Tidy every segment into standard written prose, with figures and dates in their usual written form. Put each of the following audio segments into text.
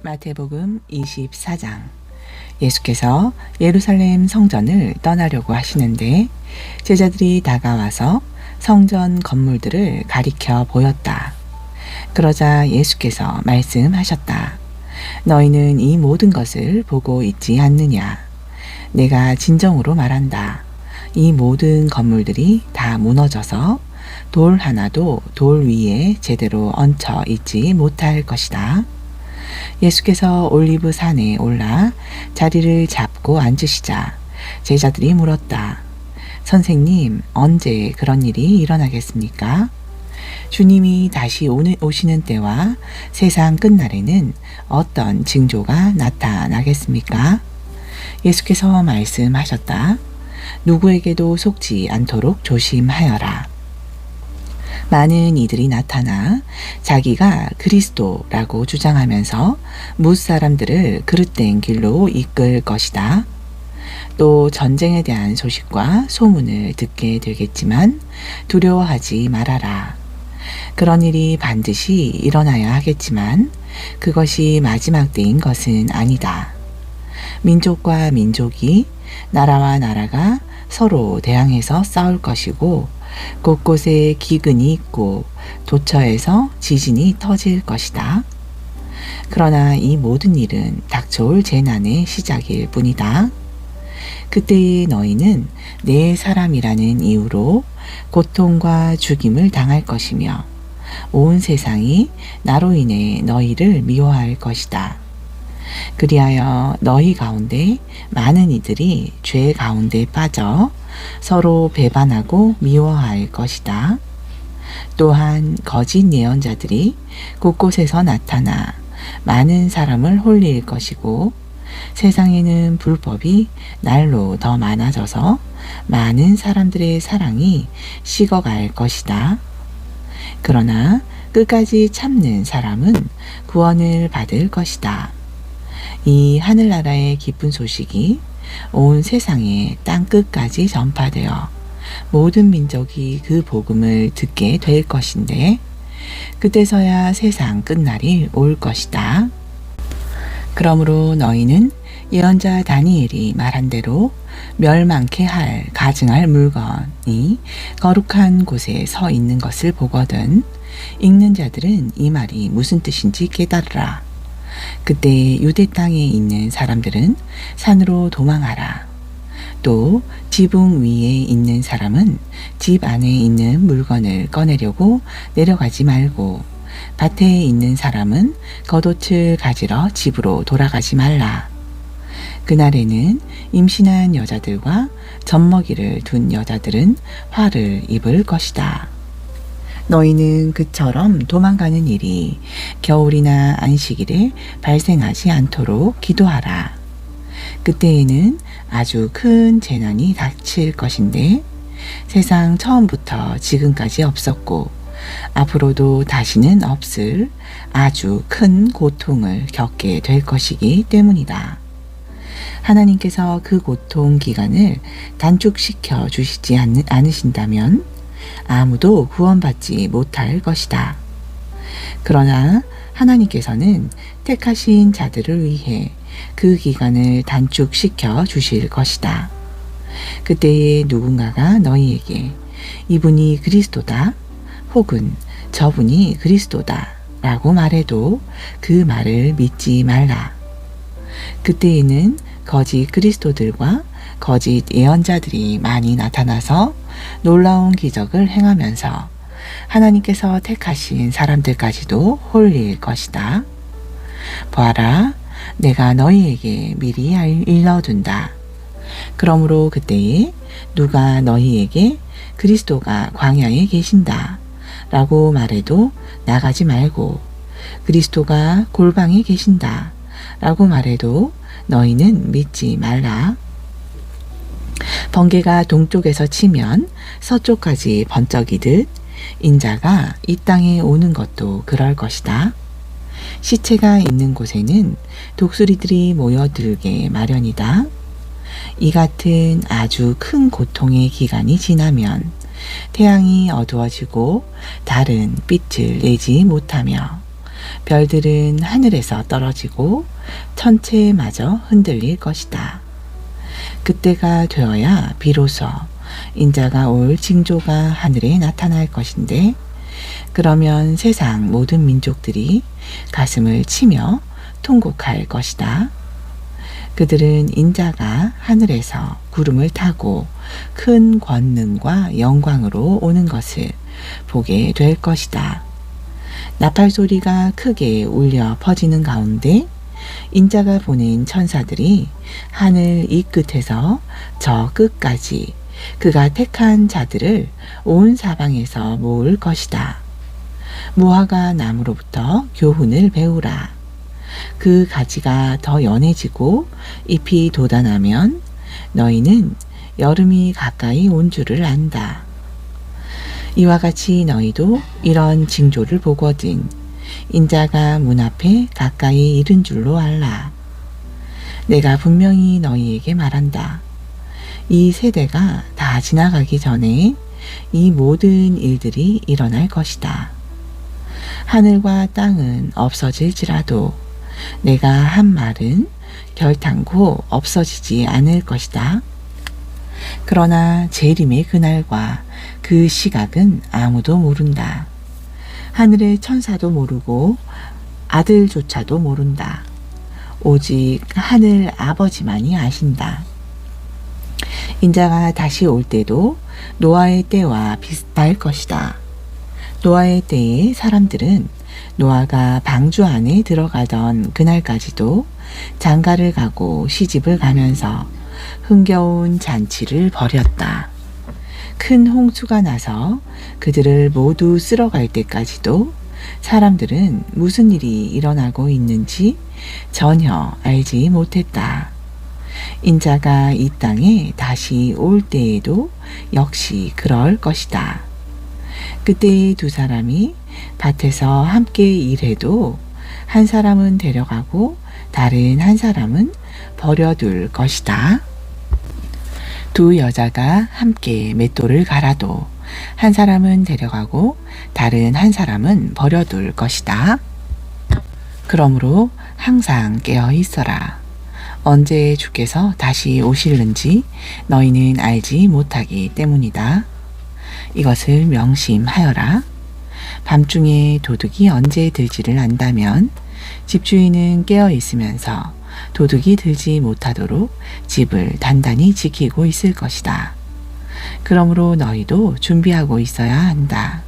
마태복음 24장. 예수께서 예루살렘 성전을 떠나려고 하시는데 제자들이 다가와서 성전 건물들을 가리켜 보였다. 그러자 예수께서 말씀하셨다. 너희는 이 모든 것을 보고 있지 않느냐? 내가 진정으로 말한다. 이 모든 건물들이 다 무너져서 돌 하나도 돌 위에 제대로 얹혀 있지 못할 것이다. 예수께서 올리브 산에 올라 자리를 잡고 앉으시자 제자들이 물었다. 선생님, 언제 그런 일이 일어나겠습니까? 주님이 다시 오시는 때와 세상 끝날에는 어떤 징조가 나타나겠습니까? 예수께서 말씀하셨다. 누구에게도 속지 않도록 조심하여라. 많은 이들이 나타나 자기가 그리스도라고 주장하면서 무사람들을 그릇된 길로 이끌 것이다. 또 전쟁에 대한 소식과 소문을 듣게 되겠지만 두려워하지 말아라. 그런 일이 반드시 일어나야 하겠지만 그것이 마지막 때인 것은 아니다. 민족과 민족이, 나라와 나라가 서로 대항해서 싸울 것이고 곳곳에 기근이 있고 도처에서 지진이 터질 것이다. 그러나 이 모든 일은 닥쳐올 재난의 시작일 뿐이다. 그때에 너희는 내 사람이라는 이유로 고통과 죽임을 당할 것이며 온 세상이 나로 인해 너희를 미워할 것이다. 그리하여 너희 가운데 많은 이들이 죄 가운데 빠져 서로 배반하고 미워할 것이다. 또한 거짓 예언자들이 곳곳에서 나타나 많은 사람을 홀릴 것이고 세상에는 불법이 날로 더 많아져서 많은 사람들의 사랑이 식어갈 것이다. 그러나 끝까지 참는 사람은 구원을 받을 것이다. 이 하늘나라의 기쁜 소식이 온 세상의 땅끝까지 전파되어 모든 민족이 그 복음을 듣게 될 것인데 그때서야 세상 끝날이 올 것이다. 그러므로 너희는 예언자 다니엘이 말한 대로 멸망케 할 가증할 물건이 거룩한 곳에 서 있는 것을 보거든 읽는 자들은 이 말이 무슨 뜻인지 깨달으라. 그때 유대 땅에 있는 사람들은 산으로 도망하라. 또 지붕 위에 있는 사람은 집 안에 있는 물건을 꺼내려고 내려가지 말고 밭에 있는 사람은 겉옷을 가지러 집으로 돌아가지 말라. 그날에는 임신한 여자들과 젖먹이를 둔 여자들은 화를 입을 것이다. 너희는 그처럼 도망가는 일이 겨울이나 안식일에 발생하지 않도록 기도하라. 그때에는 아주 큰 재난이 닥칠 것인데 세상 처음부터 지금까지 없었고 앞으로도 다시는 없을 아주 큰 고통을 겪게 될 것이기 때문이다. 하나님께서 그 고통 기간을 단축시켜 주시지 않으신다면 아무도 구원받지 못할 것이다. 그러나 하나님께서는 택하신 자들을 위해 그 기간을 단축시켜 주실 것이다. 그때에 누군가가 너희에게 이분이 그리스도다 혹은 저분이 그리스도다 라고 말해도 그 말을 믿지 말라. 그때에는 거짓 그리스도들과 거짓 예언자들이 많이 나타나서 놀라운 기적을 행하면서 하나님께서 택하신 사람들까지도 홀릴 것이다. 보아라, 내가 너희에게 미리 일러둔다. 그러므로 그때에 누가 너희에게 그리스도가 광야에 계신다 라고 말해도 나가지 말고 그리스도가 골방에 계신다 라고 말해도 너희는 믿지 말라. 번개가 동쪽에서 치면 서쪽까지 번쩍이듯 인자가 이 땅에 오는 것도 그럴 것이다. 시체가 있는 곳에는 독수리들이 모여들게 마련이다. 이 같은 아주 큰 고통의 기간이 지나면 태양이 어두워지고 달은 빛을 내지 못하며 별들은 하늘에서 떨어지고 천체마저 흔들릴 것이다. 그때가 되어야 비로소 인자가 올 징조가 하늘에 나타날 것인데, 그러면 세상 모든 민족들이 가슴을 치며 통곡할 것이다. 그들은 인자가 하늘에서 구름을 타고 큰 권능과 영광으로 오는 것을 보게 될 것이다. 나팔 소리가 크게 울려 퍼지는 가운데 인자가 보낸 천사들이 하늘 이 끝에서 저 끝까지 그가 택한 자들을 온 사방에서 모을 것이다. 무화과 나무로부터 교훈을 배우라. 그 가지가 더 연해지고 잎이 돋아나면 너희는 여름이 가까이 온 줄을 안다. 이와 같이 너희도 이런 징조를 보거든 인자가 문 앞에 가까이 이른 줄로 알라. 내가 분명히 너희에게 말한다. 이 세대가 다 지나가기 전에 이 모든 일들이 일어날 것이다. 하늘과 땅은 없어질지라도 내가 한 말은 결탄코 없어지지 않을 것이다. 그러나 재림의 그날과 그 시각은 아무도 모른다. 하늘의 천사도 모르고 아들조차도 모른다. 오직 하늘 아버지만이 아신다. 인자가 다시 올 때도 노아의 때와 비슷할 것이다. 노아의 때에 사람들은 노아가 방주 안에 들어가던 그날까지도 장가를 가고 시집을 가면서 흥겨운 잔치를 벌였다. 큰 홍수가 나서 그들을 모두 쓸어갈 때까지도 사람들은 무슨 일이 일어나고 있는지 전혀 알지 못했다. 인자가 이 땅에 다시 올 때에도 역시 그럴 것이다. 그때 두 사람이 밭에서 함께 일해도 한 사람은 데려가고 다른 한 사람은 버려둘 것이다. 두 여자가 함께 맷돌을 갈아도 한 사람은 데려가고 다른 한 사람은 버려둘 것이다. 그러므로 항상 깨어 있어라. 언제 주께서 다시 오실는지 너희는 알지 못하기 때문이다. 이것을 명심하여라. 밤중에 도둑이 언제 들지를 안다면 집주인은 깨어 있으면서 도둑이 들지 못하도록 집을 단단히 지키고 있을 것이다. 그러므로 너희도 준비하고 있어야 한다.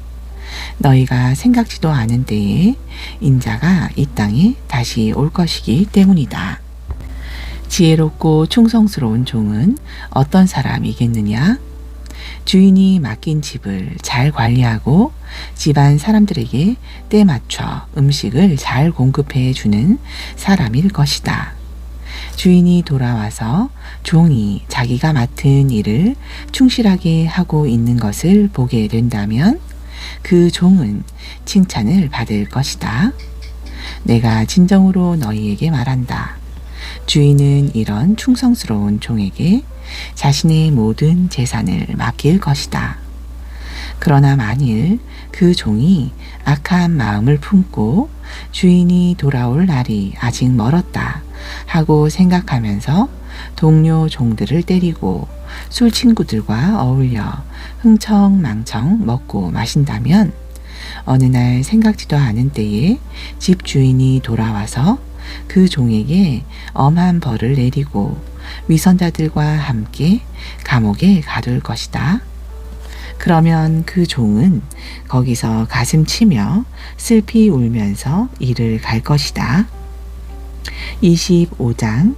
너희가 생각지도 않은 때에 인자가 이 땅에 다시 올 것이기 때문이다. 지혜롭고 충성스러운 종은 어떤 사람이겠느냐? 주인이 맡긴 집을 잘 관리하고 집안 사람들에게 때 맞춰 음식을 잘 공급해 주는 사람일 것이다. 주인이 돌아와서 종이 자기가 맡은 일을 충실하게 하고 있는 것을 보게 된다면 그 종은 칭찬을 받을 것이다. 내가 진정으로 너희에게 말한다. 주인은 이런 충성스러운 종에게 자신의 모든 재산을 맡길 것이다. 그러나 만일 그 종이 악한 마음을 품고 주인이 돌아올 날이 아직 멀었다 하고 생각하면서 동료 종들을 때리고 술 친구들과 어울려 흥청망청 먹고 마신다면 어느 날 생각지도 않은 때에 집 주인이 돌아와서 그 종에게 엄한 벌을 내리고 위선자들과 함께 감옥에 가둘 것이다. 그러면 그 종은 거기서 가슴 치며 슬피 울면서 일을 갈 것이다. 25장.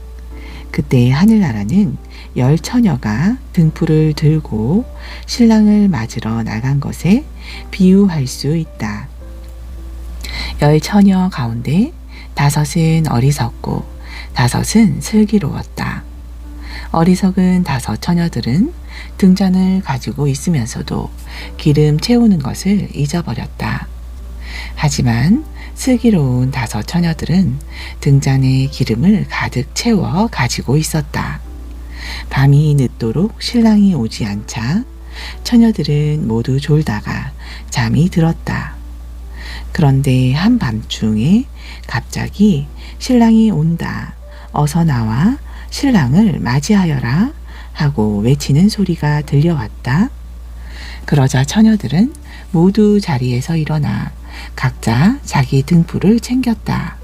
그때 하늘나라는 10처녀가 등불을 들고 신랑을 맞으러 나간 것에 비유할 수 있다. 10처녀 가운데 5은 어리석고 5은 슬기로웠다. 어리석은 5처녀들은 등잔을 가지고 있으면서도 기름 채우는 것을 잊어버렸다. 하지만 슬기로운 5처녀들은 등잔에 기름을 가득 채워 가지고 있었다. 밤이 늦도록 신랑이 오지 않자 처녀들은 모두 졸다가 잠이 들었다. 그런데 한밤중에 갑자기 신랑이 온다. 어서 나와 신랑을 맞이하여라 하고 외치는 소리가 들려왔다. 그러자 처녀들은 모두 자리에서 일어나 각자 자기 등불을 챙겼다.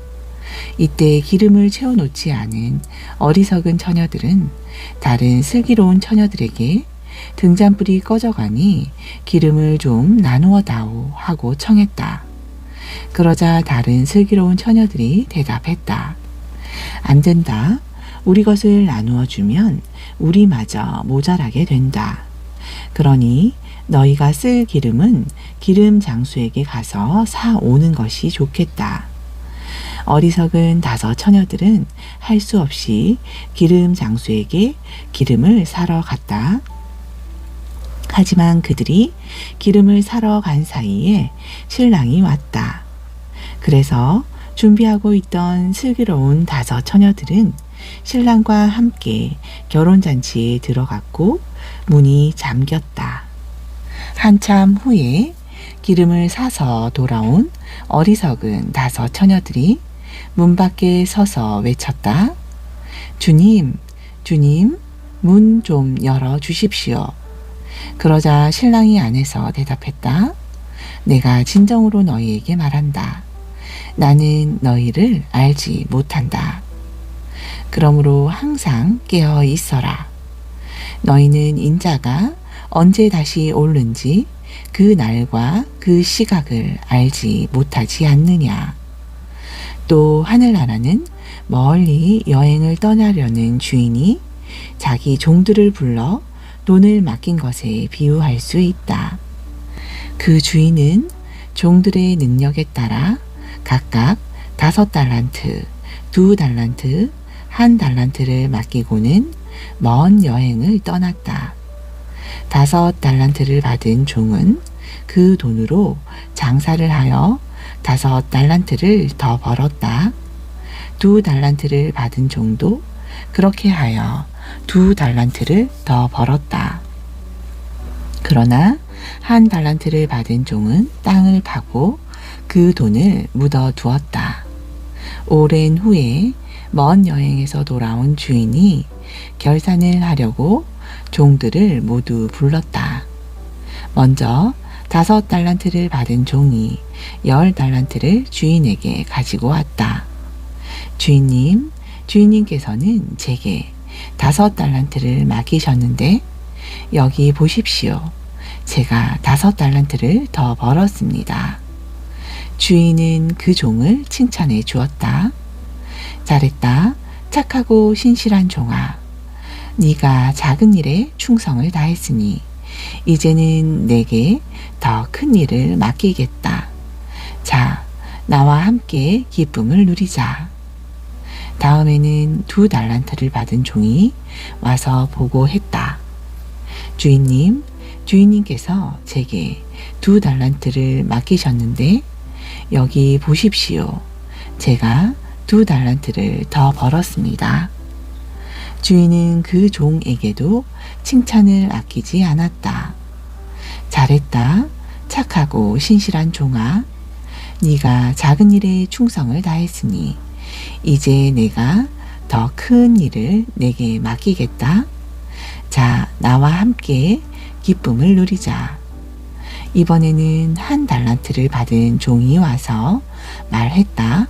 이때 기름을 채워놓지 않은 어리석은 처녀들은 다른 슬기로운 처녀들에게 등잔불이 꺼져가니 기름을 좀 나누어 다오 하고 청했다. 그러자 다른 슬기로운 처녀들이 대답했다. 안 된다. 우리 것을 나누어 주면 우리마저 모자라게 된다. 그러니 너희가 쓸 기름은 기름 장수에게 가서 사오는 것이 좋겠다. 어리석은 5 처녀들은 할 수 없이 기름 장수에게 기름을 사러 갔다. 하지만 그들이 기름을 사러 간 사이에 신랑이 왔다. 그래서 준비하고 있던 슬기로운 5 처녀들은 신랑과 함께 결혼잔치에 들어갔고 문이 잠겼다. 한참 후에 기름을 사서 돌아온 어리석은 5 처녀들이 문 밖에 서서 외쳤다. 주님, 주님, 문 좀 열어 주십시오. 그러자 신랑이 안에서 대답했다. 내가 진정으로 너희에게 말한다. 나는 너희를 알지 못한다. 그러므로 항상 깨어 있어라. 너희는 인자가 언제 다시 오는지 그 날과 그 시각을 알지 못하지 않느냐. 또 하늘나라는 멀리 여행을 떠나려는 주인이 자기 종들을 불러 돈을 맡긴 것에 비유할 수 있다. 그 주인은 종들의 능력에 따라 각각 5 달란트, 2 달란트, 1 달란트를 맡기고는 먼 여행을 떠났다. 5 달란트를 받은 종은 그 돈으로 장사를 하여 5 달란트를 더 벌었다. 2 달란트를 받은 종도 그렇게 하여 2 달란트를 더 벌었다. 그러나 1 달란트를 받은 종은 땅을 파고 그 돈을 묻어 두었다. 오랜 후에 먼 여행에서 돌아온 주인이 결산을 하려고 종들을 모두 불렀다. 먼저 5 달란트를 받은 종이 10 달란트를 주인에게 가지고 왔다. 주인님, 주인님께서는 제게 5 달란트를 맡기셨는데 여기 보십시오. 제가 5 달란트를 더 벌었습니다. 주인은 그 종을 칭찬해 주었다. 잘했다. 착하고 신실한 종아. 네가 작은 일에 충성을 다했으니 이제는 내게 더 큰 일을 맡기겠다. 자, 나와 함께 기쁨을 누리자. 다음에는 2 달란트를 받은 종이 와서 보고했다. 주인님, 주인님께서 제게 2 달란트를 맡기셨는데 여기 보십시오. 제가 2 달란트를 더 벌었습니다. 주인은 그 종에게도 칭찬을 아끼지 않았다. 잘했다. 착하고 신실한 종아. 네가 작은 일에 충성을 다했으니 이제 내가 더 큰 일을 내게 맡기겠다. 자, 나와 함께 기쁨을 누리자. 이번에는 1 달란트를 받은 종이 와서 말했다.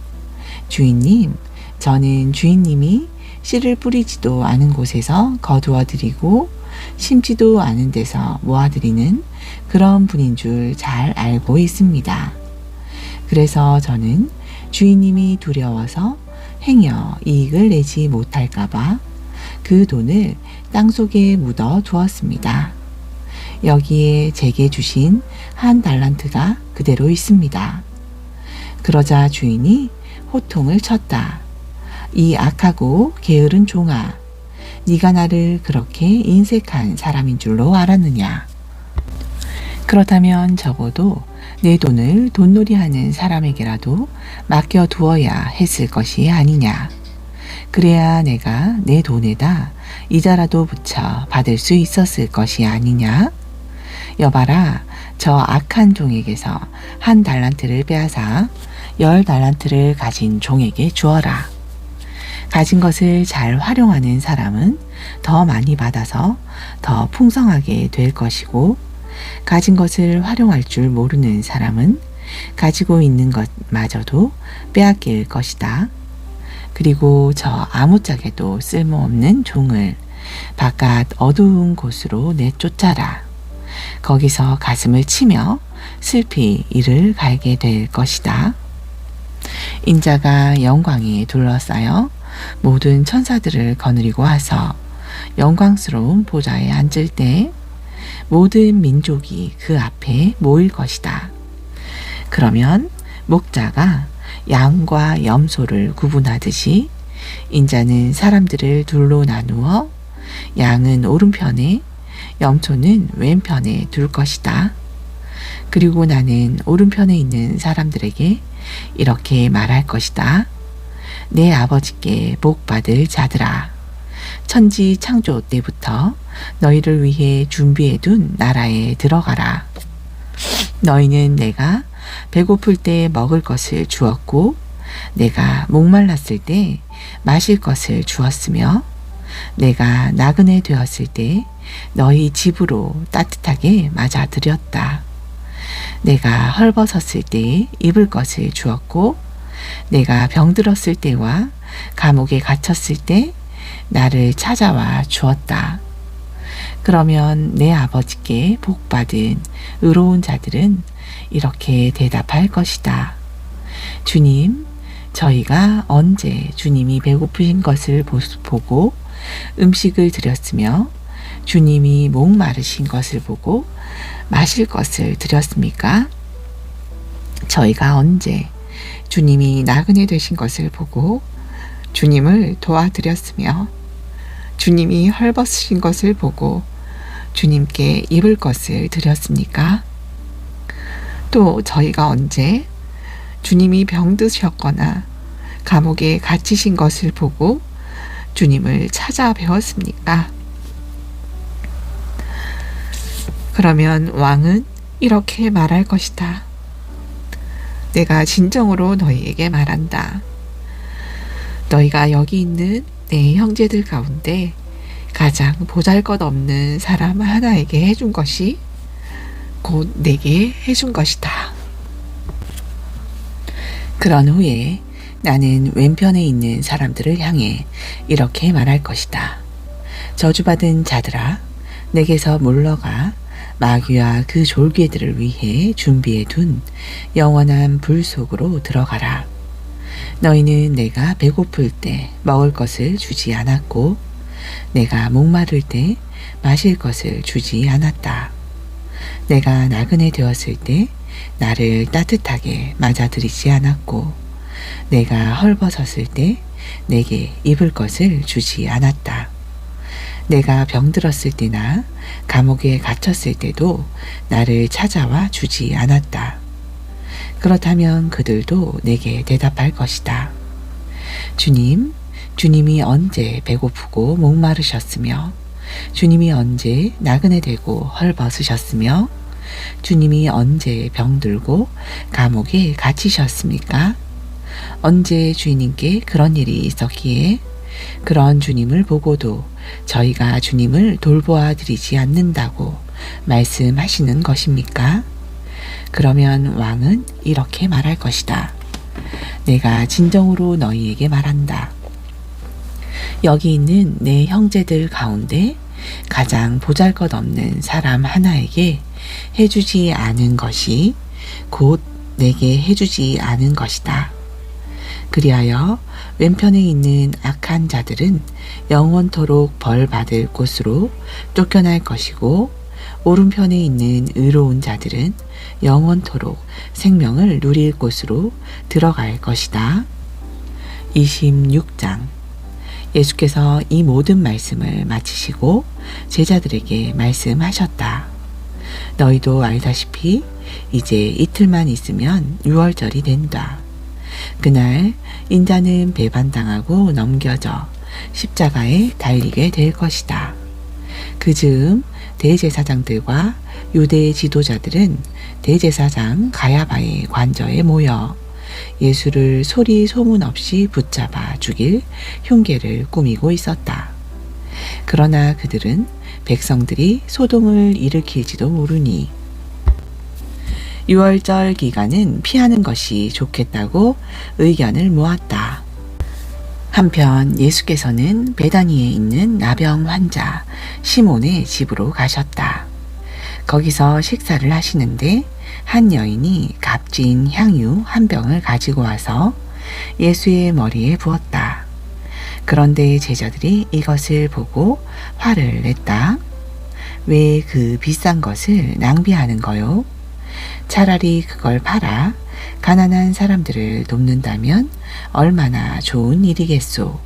주인님, 저는 주인님이 씨를 뿌리지도 않은 곳에서 거두어 드리고 심지도 않은 데서 모아드리는 그런 분인 줄 잘 알고 있습니다. 그래서 저는 주인님이 두려워서 행여 이익을 내지 못할까봐 그 돈을 땅속에 묻어 두었습니다. 여기에 제게 주신 1 달란트가 그대로 있습니다. 그러자 주인이 호통을 쳤다. 이 악하고 게으른 종아, 네가 나를 그렇게 인색한 사람인 줄로 알았느냐? 그렇다면 적어도 내 돈을 돈놀이하는 사람에게라도 맡겨두어야 했을 것이 아니냐. 그래야 내가 내 돈에다 이자라도 붙여 받을 수 있었을 것이 아니냐. 여봐라, 저 악한 종에게서 1달란트를 빼앗아 10달란트를 가진 종에게 주어라. 가진 것을 잘 활용하는 사람은 더 많이 받아서 더 풍성하게 될 것이고, 가진 것을 활용할 줄 모르는 사람은 가지고 있는 것마저도 빼앗길 것이다. 그리고 저 아무짝에도 쓸모없는 종을 바깥 어두운 곳으로 내쫓아라. 거기서 가슴을 치며 슬피 이를 갈게 될 것이다. 인자가 영광에 둘러싸여 모든 천사들을 거느리고 와서 영광스러운 보좌에 앉을 때 모든 민족이 그 앞에 모일 것이다. 그러면 목자가 양과 염소를 구분하듯이 인자는 사람들을 둘로 나누어 양은 오른편에 염소는 왼편에 둘 것이다. 그리고 나는 오른편에 있는 사람들에게 이렇게 말할 것이다. 내 아버지께 복받을 자들아, 천지 창조 때부터 너희를 위해 준비해둔 나라에 들어가라. 너희는 내가 배고플 때 먹을 것을 주었고, 내가 목말랐을 때 마실 것을 주었으며, 내가 나그네 되었을 때 너희 집으로 따뜻하게 맞아들였다. 내가 헐벗었을 때 입을 것을 주었고, 내가 병들었을 때와 감옥에 갇혔을 때 나를 찾아와 주었다. 그러면 내 아버지께 복받은 의로운 자들은 이렇게 대답할 것이다. 주님, 저희가 언제 주님이 배고프신 것을 보고 음식을 드렸으며 주님이 목마르신 것을 보고 마실 것을 드렸습니까? 저희가 언제 주님이 나그네 되신 것을 보고 주님을 도와드렸으며 주님이 헐벗으신 것을 보고 주님께 입을 것을 드렸습니까? 또 저희가 언제 주님이 병드셨거나 감옥에 갇히신 것을 보고 주님을 찾아뵈었습니까? 그러면 왕은 이렇게 말할 것이다. 내가 진정으로 너희에게 말한다. 너희가 여기 있는 내 형제들 가운데 가장 보잘것없는 사람 하나에게 해준 것이 곧 내게 해준 것이다. 그런 후에 나는 왼편에 있는 사람들을 향해 이렇게 말할 것이다. 저주받은 자들아, 내게서 물러가 마귀와 그 졸개들을 위해 준비해둔 영원한 불 속으로 들어가라. 너희는 내가 배고플 때 먹을 것을 주지 않았고, 내가 목마를 때 마실 것을 주지 않았다. 내가 나그네 되었을 때 나를 따뜻하게 맞아들이지 않았고, 내가 헐벗었을 때 내게 입을 것을 주지 않았다. 내가 병들었을 때나 감옥에 갇혔을 때도 나를 찾아와 주지 않았다. 그렇다면 그들도 내게 대답할 것이다. 주님, 주님이 언제 배고프고 목마르셨으며, 주님이 언제 나그네 되고 헐벗으셨으며, 주님이 언제 병들고 감옥에 갇히셨습니까? 언제 주님께 그런 일이 있었기에 그런 주님을 보고도 저희가 주님을 돌보아 드리지 않는다고 말씀하시는 것입니까? 그러면 왕은 이렇게 말할 것이다. 내가 진정으로 너희에게 말한다. 여기 있는 내 형제들 가운데 가장 보잘것없는 사람 하나에게 해주지 않은 것이 곧 내게 해주지 않은 것이다. 그리하여 왼편에 있는 악한 자들은 영원토록 벌 받을 곳으로 쫓겨날 것이고, 오른편에 있는 의로운 자들은 영원토록 생명을 누릴 곳으로 들어갈 것이다. 26장. 예수께서 이 모든 말씀을 마치시고 제자들에게 말씀하셨다. 너희도 알다시피 이제 이틀만 있으면 유월절이 된다. 그날 인자는 배반당하고 넘겨져 십자가에 달리게 될 것이다. 그즈음 대제사장들과 유대 지도자들은 대제사장 가야바의 관저에 모여 예수를 소리 소문 없이 붙잡아 죽일 흉계를 꾸미고 있었다. 그러나 그들은 백성들이 소동을 일으킬지도 모르니 유월절 기간은 피하는 것이 좋겠다고 의견을 모았다. 한편 예수께서는 베다니에 있는 나병 환자 시몬의 집으로 가셨다. 거기서 식사를 하시는데 한 여인이 값진 향유 한 병을 가지고 와서 예수의 머리에 부었다. 그런데 제자들이 이것을 보고 화를 냈다. 왜 그 비싼 것을 낭비하는 거요? 차라리 그걸 팔아 가난한 사람들을 돕는다면 얼마나 좋은 일이겠소.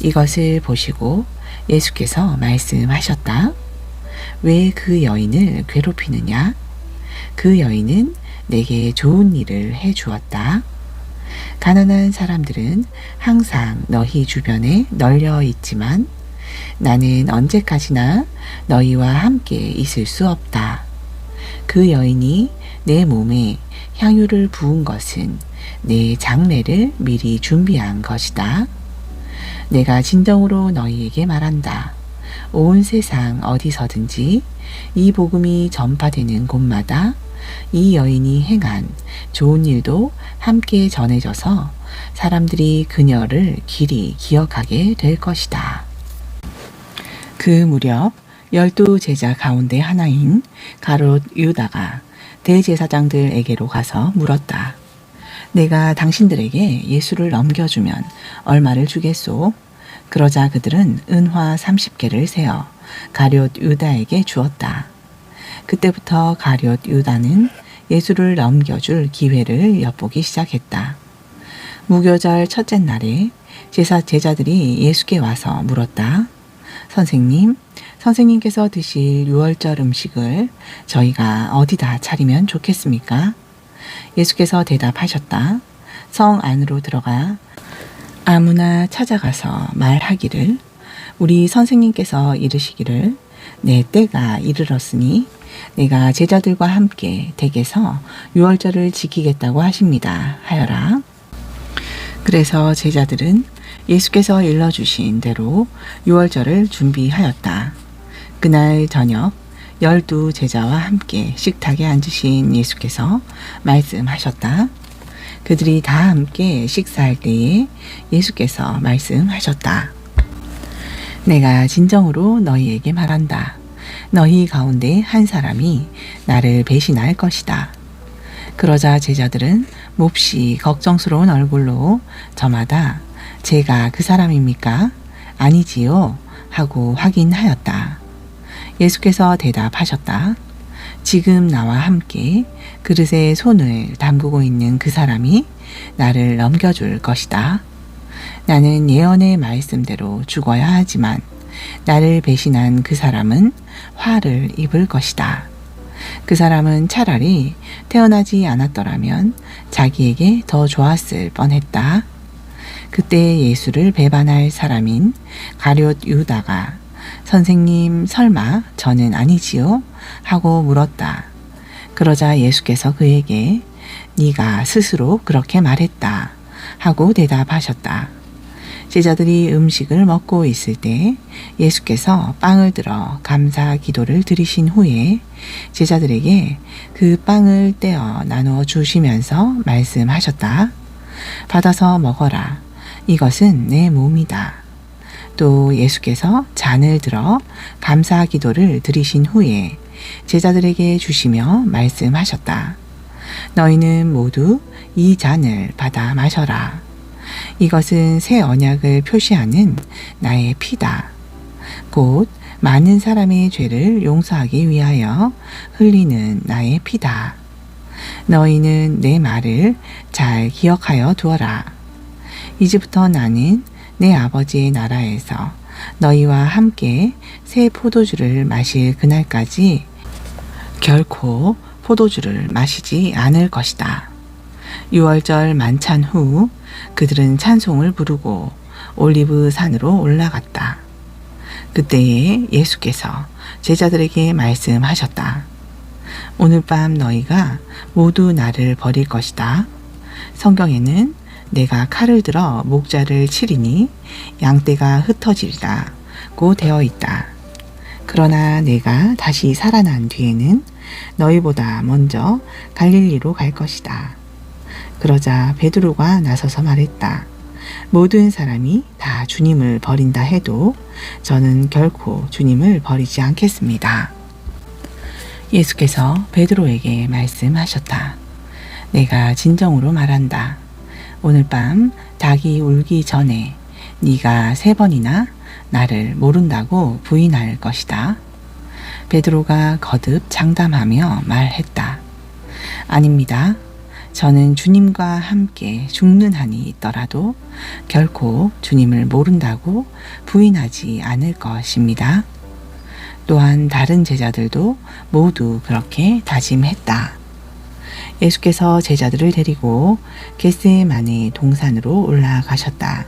이것을 보시고 예수께서 말씀하셨다. 왜 그 여인을 괴롭히느냐? 그 여인은 내게 좋은 일을 해 주었다. 가난한 사람들은 항상 너희 주변에 널려 있지만 나는 언제까지나 너희와 함께 있을 수 없다. 그 여인이 내 몸에 향유를 부은 것은 내 장례를 미리 준비한 것이다. 내가 진정으로 너희에게 말한다. 온 세상 어디서든지 이 복음이 전파되는 곳마다 이 여인이 행한 좋은 일도 함께 전해져서 사람들이 그녀를 길이 기억하게 될 것이다. 그 무렵 12 제자 가운데 하나인 가롯 유다가 대제사장들에게로 가서 물었다. 내가 당신들에게 예수를 넘겨주면 얼마를 주겠소? 그러자 그들은 은화 30개를 세어 가롯 유다에게 주었다. 그때부터 가롯 유다는 예수를 넘겨줄 기회를 엿보기 시작했다. 무교절 첫째 날에 제자들이 예수께 와서 물었다. 선생님께서 드실 유월절 음식을 저희가 어디다 차리면 좋겠습니까? 예수께서 대답하셨다. 성 안으로 들어가 아무나 찾아가서 말하기를 우리 선생님께서 이르시기를 내 때가 이르렀으니 내가 제자들과 함께 댁에서 유월절을 지키겠다고 하십니다. 하여라. 그래서 제자들은 예수께서 일러주신 대로 유월절을 준비하였다. 그날 저녁 12 제자와 함께 식탁에 앉으신 예수께서 말씀하셨다. 그들이 다 함께 식사할 때에 예수께서 말씀하셨다. 내가 진정으로 너희에게 말한다. 너희 가운데 한 사람이 나를 배신할 것이다. 그러자 제자들은 몹시 걱정스러운 얼굴로 저마다 제가 그 사람입니까? 아니지요? 하고 확인하였다. 예수께서 대답하셨다. 지금 나와 함께 그릇에 손을 담그고 있는 그 사람이 나를 넘겨줄 것이다. 나는 예언의 말씀대로 죽어야 하지만 나를 배신한 그 사람은 화를 입을 것이다. 그 사람은 차라리 태어나지 않았더라면 자기에게 더 좋았을 뻔했다. 그때 예수를 배반할 사람인 가룟 유다가 선생님 설마 저는 아니지요? 하고 물었다. 그러자 예수께서 그에게 네가 스스로 그렇게 말했다. 하고 대답하셨다. 제자들이 음식을 먹고 있을 때 예수께서 빵을 들어 감사 기도를 드리신 후에 제자들에게 그 빵을 떼어 나누어 주시면서 말씀하셨다. 받아서 먹어라. 이것은 내 몸이다. 또 예수께서 잔을 들어 감사 기도를 드리신 후에 제자들에게 주시며 말씀하셨다. 너희는 모두 이 잔을 받아 마셔라. 이것은 새 언약을 표시하는 나의 피다. 곧 많은 사람의 죄를 용서하기 위하여 흘리는 나의 피다. 너희는 내 말을 잘 기억하여 두어라. 이제부터 나는 내 아버지의 나라에서 너희와 함께 새 포도주를 마실 그날까지 결코 포도주를 마시지 않을 것이다. 유월절 만찬 후 그들은 찬송을 부르고 올리브 산으로 올라갔다. 그때에 예수께서 제자들에게 말씀하셨다. 오늘 밤 너희가 모두 나를 버릴 것이다. 성경에는 내가 칼을 들어 목자를 치리니 양떼가 흩어지리라 고 되어 있다. 그러나 내가 다시 살아난 뒤에는 너희보다 먼저 갈릴리로 갈 것이다. 그러자 베드로가 나서서 말했다. 모든 사람이 다 주님을 버린다 해도 저는 결코 주님을 버리지 않겠습니다. 예수께서 베드로에게 말씀하셨다. 내가 진정으로 말한다. 오늘 밤 닭이 울기 전에 네가 3번이나 나를 모른다고 부인할 것이다. 베드로가 거듭 장담하며 말했다. 아닙니다. 저는 주님과 함께 죽는 한이 있더라도 결코 주님을 모른다고 부인하지 않을 것입니다. 또한 다른 제자들도 모두 그렇게 다짐했다. 예수께서 제자들을 데리고 겟세마네 동산으로 올라가셨다.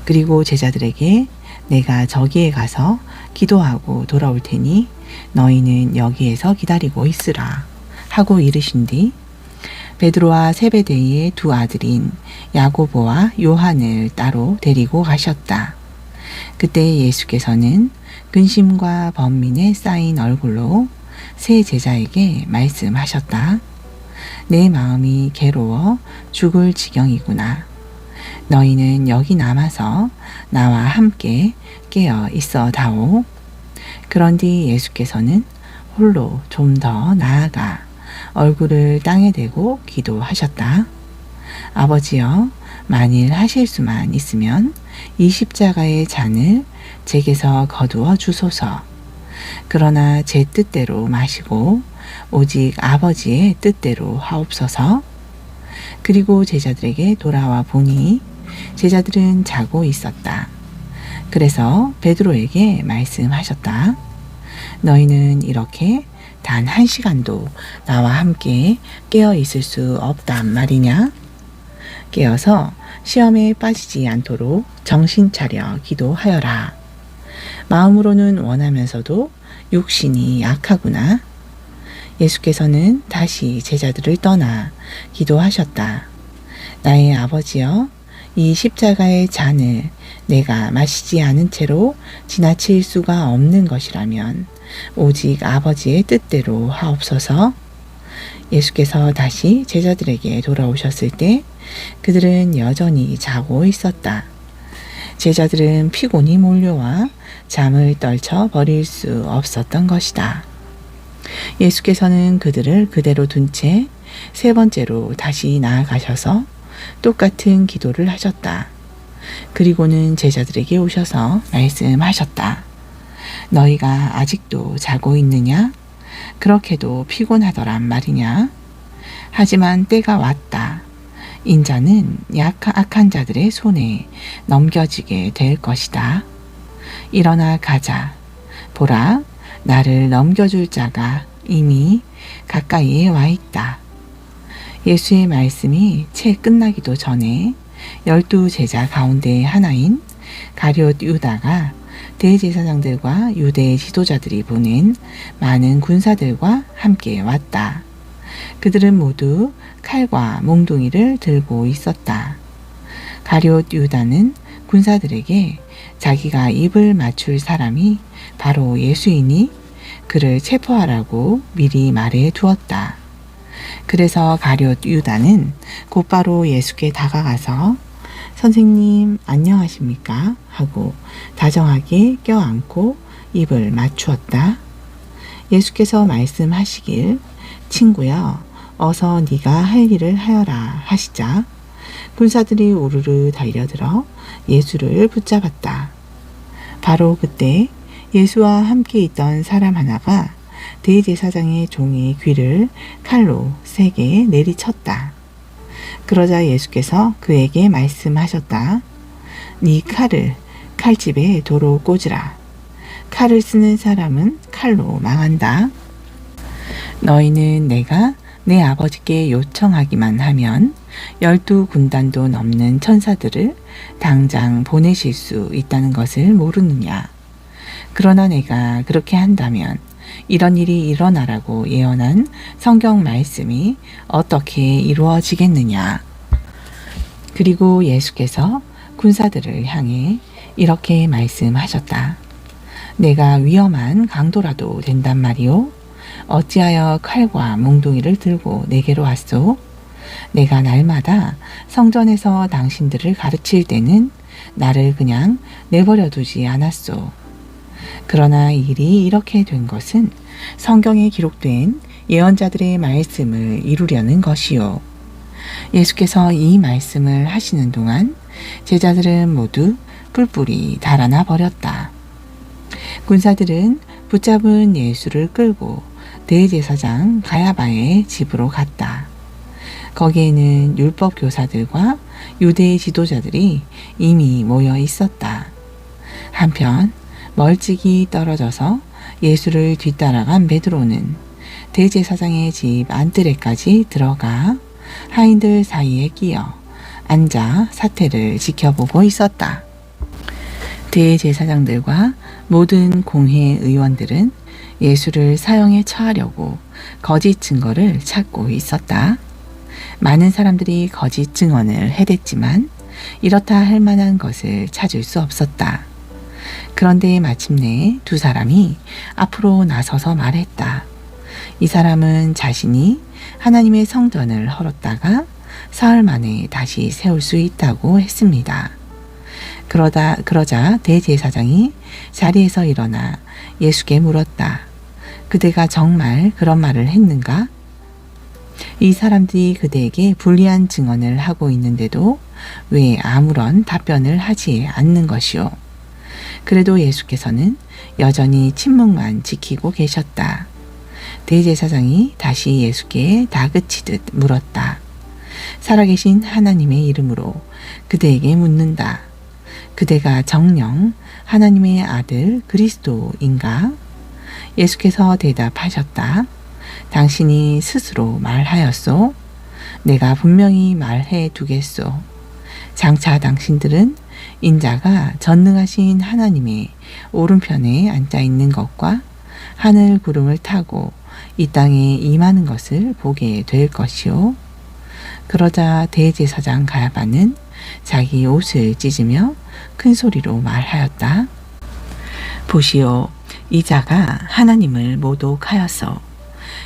그리고 제자들에게 내가 저기에 가서 기도하고 돌아올 테니 너희는 여기에서 기다리고 있으라 하고 이르신 뒤 베드로와 세베데이의 2 아들인 야고보와 요한을 따로 데리고 가셨다. 그때 예수께서는 근심과 번민에 쌓인 얼굴로 세 제자에게 말씀하셨다. 내 마음이 괴로워 죽을 지경이구나. 너희는 여기 남아서 나와 함께 깨어 있어 다오. 그런 뒤 예수께서는 홀로 좀 더 나아가 얼굴을 땅에 대고 기도하셨다. 아버지여, 만일 하실 수만 있으면 이 십자가의 잔을 제게서 거두어 주소서. 그러나 제 뜻대로 마시고 오직 아버지의 뜻대로 하옵소서. 그리고 제자들에게 돌아와 보니 제자들은 자고 있었다. 그래서 베드로에게 말씀하셨다. 너희는 이렇게 단 1시간도 나와 함께 깨어 있을 수 없단 말이냐? 깨어서 시험에 빠지지 않도록 정신 차려 기도하여라. 마음으로는 원하면서도 육신이 약하구나. 예수께서는 다시 제자들을 떠나 기도하셨다. 나의 아버지여, 이 십자가의 잔을 내가 마시지 않은 채로 지나칠 수가 없는 것이라면 오직 아버지의 뜻대로 하옵소서. 예수께서 다시 제자들에게 돌아오셨을 때 그들은 여전히 자고 있었다. 제자들은 피곤이 몰려와 잠을 떨쳐 버릴 수 없었던 것이다. 예수께서는 그들을 그대로 둔 채 3번째로 다시 나아가셔서 똑같은 기도를 하셨다. 그리고는 제자들에게 오셔서 말씀하셨다. 너희가 아직도 자고 있느냐? 그렇게도 피곤하더란 말이냐? 하지만 때가 왔다. 인자는 악한 자들의 손에 넘겨지게 될 것이다. 일어나 가자. 보라, 나를 넘겨줄 자가 이미 가까이에 와 있다. 예수의 말씀이 채 끝나기도 전에 12 제자 가운데 하나인 가룟 유다가 대제사장들과 유대 지도자들이 보낸 많은 군사들과 함께 왔다. 그들은 모두 칼과 몽둥이를 들고 있었다. 가룟 유다는 군사들에게 자기가 입을 맞출 사람이 바로 예수이니 그를 체포하라고 미리 말해 두었다. 그래서 가룟 유다는 곧바로 예수께 다가가서 선생님 안녕하십니까? 하고 다정하게 껴안고 입을 맞추었다. 예수께서 말씀하시길 친구여 어서 네가 할 일을 하여라 하시자 군사들이 우르르 달려들어 예수를 붙잡았다. 바로 그때 예수와 함께 있던 사람 하나가 대제사장의 종의 귀를 칼로 세게 내리쳤다. 그러자 예수께서 그에게 말씀하셨다. 네 칼을 칼집에 도로 꽂으라. 칼을 쓰는 사람은 칼로 망한다. 너희는 내가 내 아버지께 요청하기만 하면 12군단도 넘는 천사들을 당장 보내실 수 있다는 것을 모르느냐. 그러나 내가 그렇게 한다면 이런 일이 일어나라고 예언한 성경 말씀이 어떻게 이루어지겠느냐. 그리고 예수께서 군사들을 향해 이렇게 말씀하셨다. 내가 위험한 강도라도 된단 말이오. 어찌하여 칼과 몽둥이를 들고 내게로 왔소? 내가 날마다 성전에서 당신들을 가르칠 때는 나를 그냥 내버려 두지 않았소. 그러나 일이 이렇게 된 것은 성경에 기록된 예언자들의 말씀을 이루려는 것이요. 예수께서 이 말씀을 하시는 동안 제자들은 모두 뿔뿔이 달아나 버렸다. 군사들은 붙잡은 예수를 끌고 대제사장 가야바의 집으로 갔다. 거기에는 율법 교사들과 유대 지도자들이 이미 모여 있었다. 한편 멀찍이 떨어져서 예수를 뒤따라간 베드로는 대제사장의 집 안뜰에까지 들어가 하인들 사이에 끼어 앉아 사태를 지켜보고 있었다. 대제사장들과 모든 공회 의원들은 예수를 사형에 처하려고 거짓 증거를 찾고 있었다. 많은 사람들이 거짓 증언을 해댔지만 이렇다 할 만한 것을 찾을 수 없었다. 그런데 마침내 두 사람이 앞으로 나서서 말했다. 이 사람은 자신이 하나님의 성전을 헐었다가 사흘 만에 다시 세울 수 있다고 했습니다. 그러자 대제사장이 자리에서 일어나 예수께 물었다. 그대가 정말 그런 말을 했는가? 이 사람들이 그대에게 불리한 증언을 하고 있는데도 왜 아무런 답변을 하지 않는 것이오? 그래도 예수께서는 여전히 침묵만 지키고 계셨다. 대제사장이 다시 예수께 다그치듯 물었다. 살아계신 하나님의 이름으로 그대에게 묻는다. 그대가 정녕 하나님의 아들 그리스도인가? 예수께서 대답하셨다. 당신이 스스로 말하였소. 내가 분명히 말해 두겠소. 장차 당신들은 인자가 전능하신 하나님의 오른편에 앉아 있는 것과 하늘 구름을 타고 이 땅에 임하는 것을 보게 될 것이요. 그러자 대제사장 가야바는 자기 옷을 찢으며 큰 소리로 말하였다. 보시오, 이 자가 하나님을 모독하였소.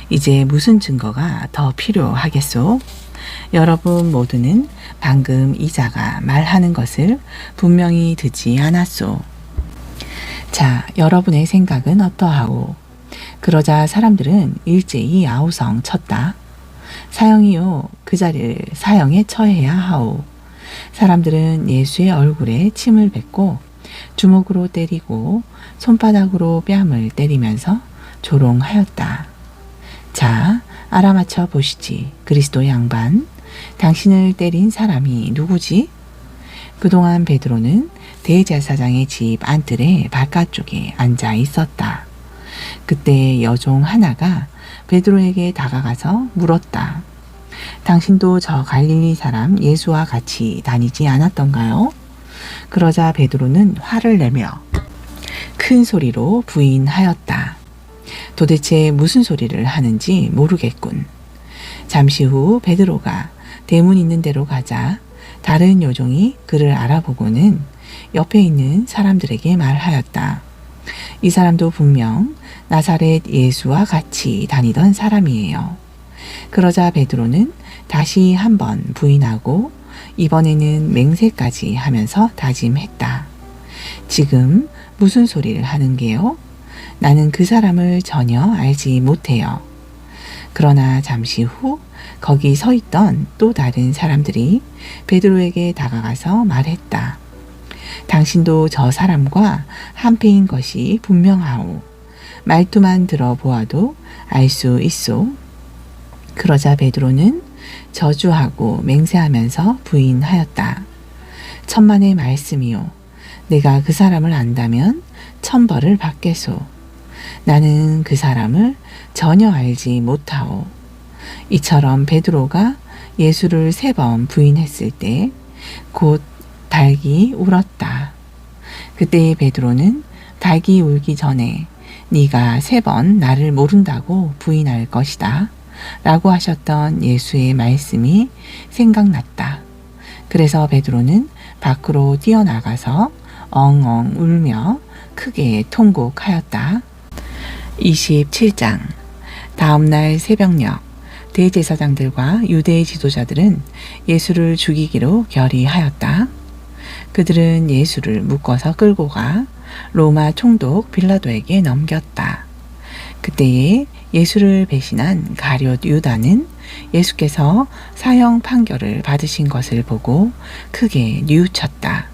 이제 무슨 증거가 더 필요하겠소? 여러분 모두는 방금 이 자가 말하는 것을 분명히 듣지 않았소. 자, 여러분의 생각은 어떠하오? 그러자 사람들은 일제히 아우성 쳤다. 사형이요, 그 자를 사형에 처해야 하오. 사람들은 예수의 얼굴에 침을 뱉고 주먹으로 때리고 손바닥으로 뺨을 때리면서 조롱하였다. 자, 알아맞혀 보시지. 그리스도 양반, 당신을 때린 사람이 누구지? 그동안 베드로는 대제사장의 집 안뜰의 바깥쪽에 앉아 있었다. 그때 여종 하나가 베드로에게 다가가서 물었다. 당신도 저 갈릴리 사람 예수와 같이 다니지 않았던가요? 그러자 베드로는 화를 내며 큰 소리로 부인하였다. 도대체 무슨 소리를 하는지 모르겠군. 잠시 후 베드로가 대문 있는 데로 가자 다른 여종이 그를 알아보고는 옆에 있는 사람들에게 말하였다. 이 사람도 분명 나사렛 예수와 같이 다니던 사람이에요. 그러자 베드로는 다시 한번 부인하고 이번에는 맹세까지 하면서 다짐했다. 지금 무슨 소리를 하는 게요? 나는 그 사람을 전혀 알지 못해요. 그러나 잠시 후 거기 서 있던 또 다른 사람들이 베드로에게 다가가서 말했다. 당신도 저 사람과 한패인 것이 분명하오. 말투만 들어보아도 알 수 있소. 그러자 베드로는 저주하고 맹세하면서 부인하였다. 천만의 말씀이요. 내가 그 사람을 안다면 천벌을 받겠소. 나는 그 사람을 전혀 알지 못하오. 이처럼 베드로가 예수를 3번 부인했을 때 곧 닭이 울었다. 그때 베드로는 닭이 울기 전에 네가 3번 나를 모른다고 부인할 것이다 라고 하셨던 예수의 말씀이 생각났다. 그래서 베드로는 밖으로 뛰어나가서 엉엉 울며 크게 통곡하였다. 27장. 다음날 새벽녘 대제사장들과 유대 지도자들은 예수를 죽이기로 결의하였다. 그들은 예수를 묶어서 끌고 가 로마 총독 빌라도에게 넘겼다. 그때에 예수를 배신한 가룟 유다는 예수께서 사형 판결을 받으신 것을 보고 크게 뉘우쳤다.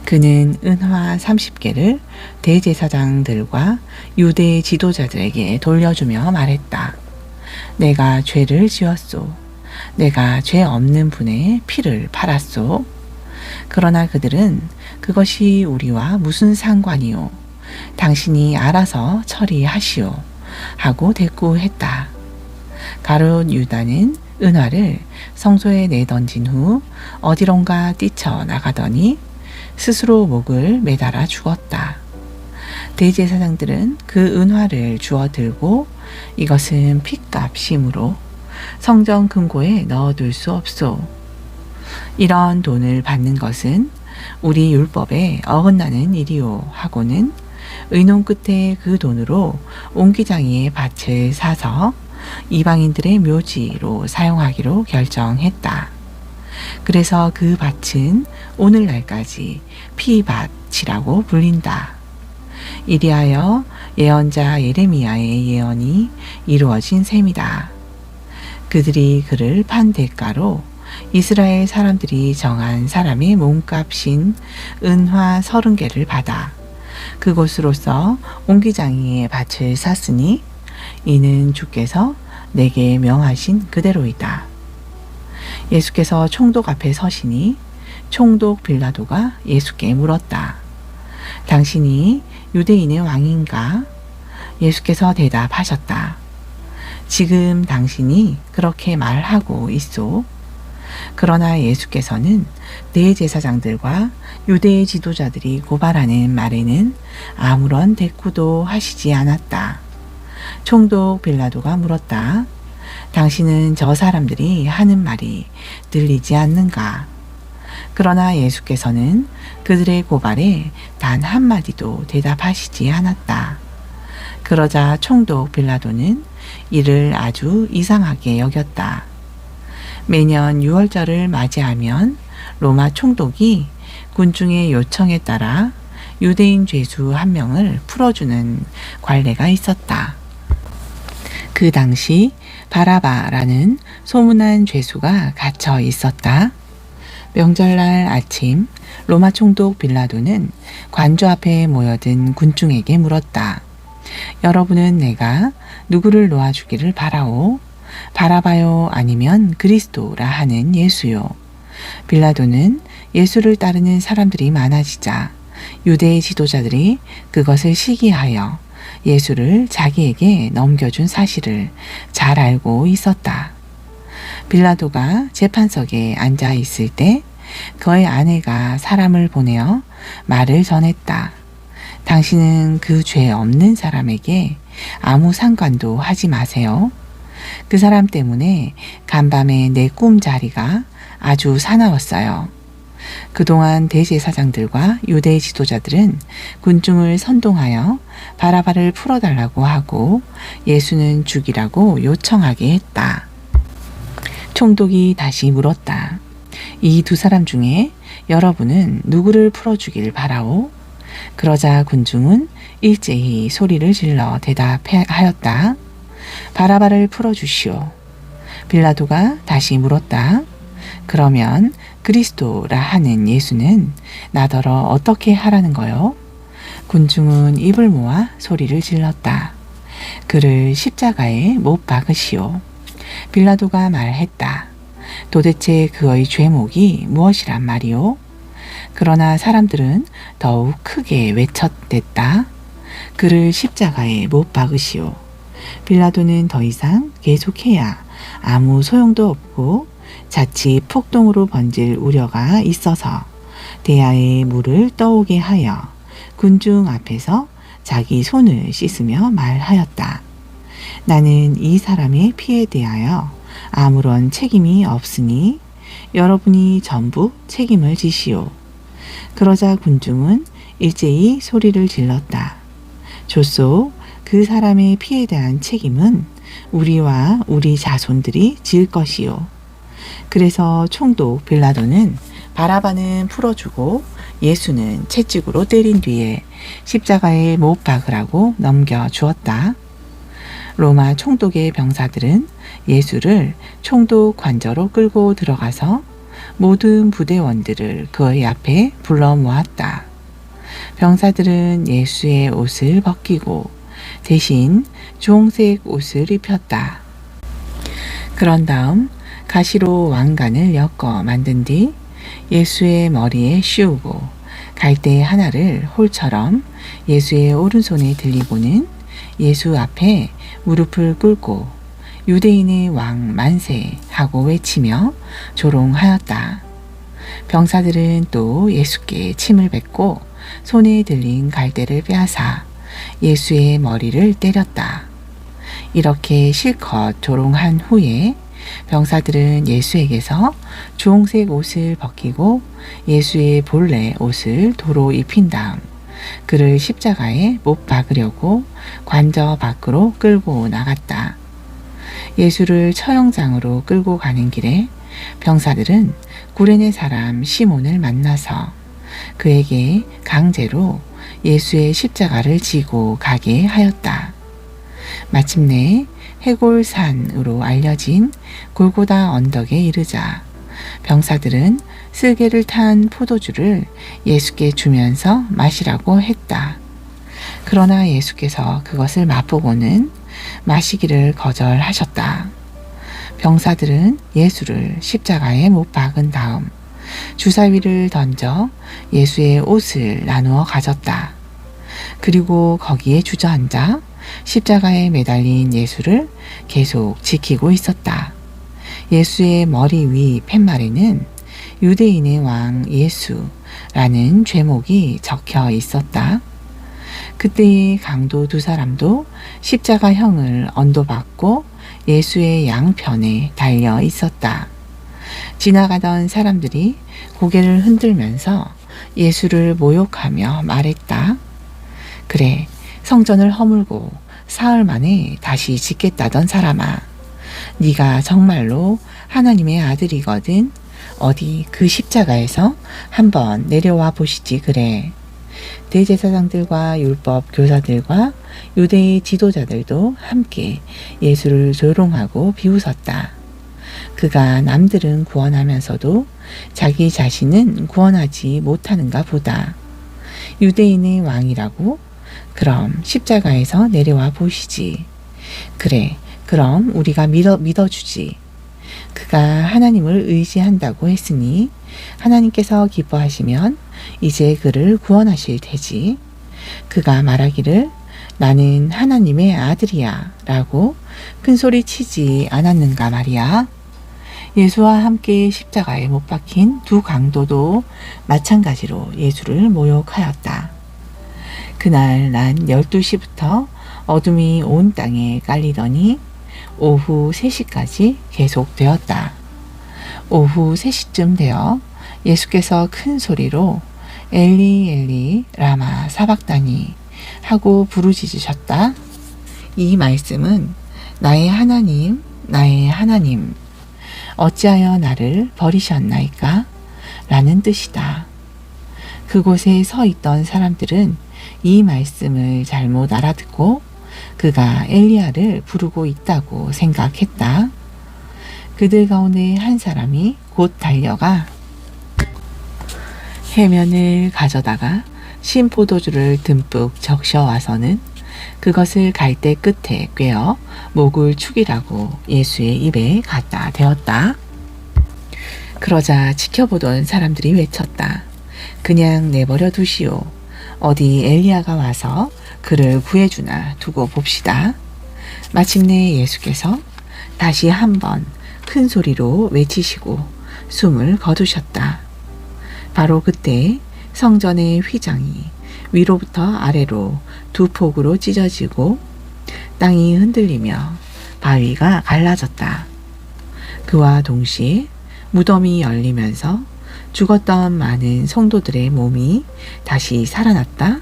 그는 은화 30개를 대제사장들과 유대 지도자들에게 돌려주며 말했다. 내가 죄를 지었소. 내가 죄 없는 분의 피를 팔았소. 그러나 그들은 그것이 우리와 무슨 상관이오. 당신이 알아서 처리하시오. 하고 대꾸했다. 가룟 유다는 은화를 성소에 내던진 후 어디론가 뛰쳐나가더니 스스로 목을 매달아 죽었다. 대제사장들은 그 은화를 주워 들고 이것은 핏값이므로 성전 금고에 넣어둘 수 없소. 이런 돈을 받는 것은 우리 율법에 어긋나는 일이오 하고는 의논 끝에 그 돈으로 옹기장이의 밭을 사서 이방인들의 묘지로 사용하기로 결정했다. 그래서 그 밭은 오늘날까지 피밭이라고 불린다. 이리하여 예언자 예레미야의 예언이 이루어진 셈이다. 그들이 그를 판 대가로 이스라엘 사람들이 정한 사람의 몸값인 은화 30개를 받아 그곳으로서 옹기장이의 밭을 샀으니 이는 주께서 내게 명하신 그대로이다. 예수께서 총독 앞에 서시니 총독 빌라도가 예수께 물었다. 당신이 유대인의 왕인가? 예수께서 대답하셨다. 지금 당신이 그렇게 말하고 있소. 그러나 예수께서는 대제사장들과 유대의 지도자들이 고발하는 말에는 아무런 대꾸도 하시지 않았다. 총독 빌라도가 물었다. 당신은 저 사람들이 하는 말이 들리지 않는가? 그러나 예수께서는 그들의 고발에 단 한마디도 대답하시지 않았다. 그러자 총독 빌라도는 이를 아주 이상하게 여겼다. 매년 6월절을 맞이하면 로마 총독이 군중의 요청에 따라 유대인 죄수 1명을 풀어주는 관례가 있었다. 그 당시 바라바라는 소문난 죄수가 갇혀 있었다. 명절날 아침 로마 총독 빌라도는 관저 앞에 모여든 군중에게 물었다. 여러분은 내가 누구를 놓아주기를 바라오? 바라바요 아니면 그리스도라 하는 예수요. 빌라도는 예수를 따르는 사람들이 많아지자 유대의 지도자들이 그것을 시기하여 예수를 자기에게 넘겨준 사실을 잘 알고 있었다. 빌라도가 재판석에 앉아 있을 때 그의 아내가 사람을 보내어 말을 전했다. 당신은 그 죄 없는 사람에게 아무 상관도 하지 마세요. 그 사람 때문에 간밤에 내 꿈자리가 아주 사나웠어요. 그동안 대제사장들과 유대 지도자들은 군중을 선동하여 바라바를 풀어달라고 하고 예수는 죽이라고 요청하게 했다. 총독이 다시 물었다. 이 2사람 중에 여러분은 누구를 풀어주길 바라오? 그러자 군중은 일제히 소리를 질러 대답하였다. 바라바를 풀어주시오. 빌라도가 다시 물었다. 그러면 그리스도라 하는 예수는 나더러 어떻게 하라는 거요? 군중은 입을 모아 소리를 질렀다. 그를 십자가에 못 박으시오. 빌라도가 말했다. 도대체 그의 죄목이 무엇이란 말이오? 그러나 사람들은 더욱 크게 외쳤댔다. 그를 십자가에 못 박으시오. 빌라도는 더 이상 계속해야 아무 소용도 없고 자칫 폭동으로 번질 우려가 있어서 대야에 물을 떠오게 하여 군중 앞에서 자기 손을 씻으며 말하였다. 나는 이 사람의 피에 대하여 아무런 책임이 없으니 여러분이 전부 책임을 지시오. 그러자 군중은 일제히 소리를 질렀다. 좋소, 그 사람의 피에 대한 책임은 우리와 우리 자손들이 질 것이요. 그래서 총독 빌라도는 바라바는 풀어주고 예수는 채찍으로 때린 뒤에 십자가에 못 박으라고 넘겨주었다. 로마 총독의 병사들은 예수를 총독 관저로 끌고 들어가서 모든 부대원들을 그의 앞에 불러 모았다. 병사들은 예수의 옷을 벗기고 대신 주홍색 옷을 입혔다. 그런 다음 가시로 왕관을 엮어 만든 뒤 예수의 머리에 씌우고 갈대 하나를 홀처럼 예수의 오른손에 들리고는 예수 앞에 무릎을 꿇고 유대인의 왕 만세 하고 외치며 조롱하였다. 병사들은 또 예수께 침을 뱉고 손에 들린 갈대를 빼앗아 예수의 머리를 때렸다. 이렇게 실컷 조롱한 후에 병사들은 예수에게서 주홍색 옷을 벗기고 예수의 본래 옷을 도로 입힌 다음 그를 십자가에 못 박으려고 관저 밖으로 끌고 나갔다. 예수를 처형장으로 끌고 가는 길에 병사들은 구레네 사람 시몬을 만나서 그에게 강제로 예수의 십자가를 지고 가게 하였다. 마침내 해골산으로 알려진 골고다 언덕에 이르자 병사들은 쓸개를 탄 포도주를 예수께 주면서 마시라고 했다. 그러나 예수께서 그것을 맛보고는 마시기를 거절하셨다. 병사들은 예수를 십자가에 못 박은 다음 주사위를 던져 예수의 옷을 나누어 가졌다. 그리고 거기에 주저앉아 십자가에 매달린 예수를 계속 지키고 있었다. 예수의 머리 위 팻말에는 유대인의 왕 예수라는 죄목이 적혀 있었다. 그때의 강도 두 사람도 십자가형을 언도받고 예수의 양편에 달려 있었다. 지나가던 사람들이 고개를 흔들면서 예수를 모욕하며 말했다. 그래, 성전을 허물고 사흘 만에 다시 짓겠다던 사람아, 네가 정말로 하나님의 아들이거든. 어디 그 십자가에서 한번 내려와 보시지 그래. 대제사장들과 율법 교사들과 유대의 지도자들도 함께 예수를 조롱하고 비웃었다. 그가 남들은 구원하면서도 자기 자신은 구원하지 못하는가 보다. 유대인의 왕이라고? 그럼 십자가에서 내려와 보시지. 그래, 그럼 우리가 믿어주지. 그가 하나님을 의지한다고 했으니 하나님께서 기뻐하시면 이제 그를 구원하실 테지. 그가 말하기를 나는 하나님의 아들이야 라고 큰소리 치지 않았는가 말이야. 예수와 함께 십자가에 못 박힌 두 강도도 마찬가지로 예수를 모욕하였다. 그날 난 12시부터 어둠이 온 땅에 깔리더니 오후 3시까지 계속되었다. 오후 3시쯤 되어 예수께서 큰 소리로 엘리 엘리 라마 사박다니 하고 부르짖으셨다. 이 말씀은 나의 하나님 나의 하나님 어찌하여 나를 버리셨나이까? 라는 뜻이다. 그곳에 서 있던 사람들은 이 말씀을 잘못 알아듣고 그가 엘리야를 부르고 있다고 생각했다. 그들 가운데 한 사람이 곧 달려가 해면을 가져다가 신 포도주를 듬뿍 적셔와서는 그것을 갈대 끝에 꿰어 목을 축이라고 예수의 입에 갖다 대었다. 그러자 지켜보던 사람들이 외쳤다. 그냥 내버려 두시오. 어디 엘리야가 와서 그를 구해주나 두고 봅시다. 마침내 예수께서 다시 한번 큰 소리로 외치시고 숨을 거두셨다. 바로 그때 성전의 휘장이 위로부터 아래로 두 폭으로 찢어지고 땅이 흔들리며 바위가 갈라졌다. 그와 동시에 무덤이 열리면서 죽었던 많은 성도들의 몸이 다시 살아났다.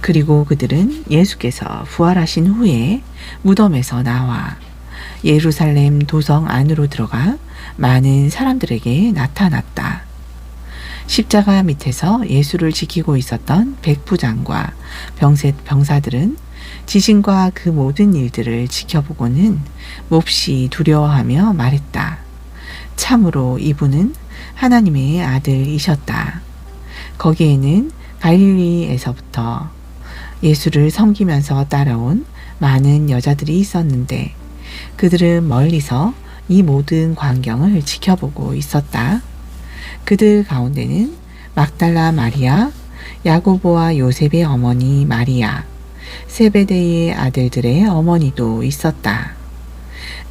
그리고 그들은 예수께서 부활하신 후에 무덤에서 나와 예루살렘 도성 안으로 들어가 많은 사람들에게 나타났다. 십자가 밑에서 예수를 지키고 있었던 백부장과 병사들은 지진과 그 모든 일들을 지켜보고는 몹시 두려워하며 말했다. 참으로 이분은 하나님의 아들이셨다. 거기에는 갈릴리에서부터 예수를 섬기면서 따라온 많은 여자들이 있었는데 그들은 멀리서 이 모든 광경을 지켜보고 있었다. 그들 가운데는 막달라 마리아, 야고보와 요셉의 어머니 마리아, 세베데이의 아들들의 어머니도 있었다.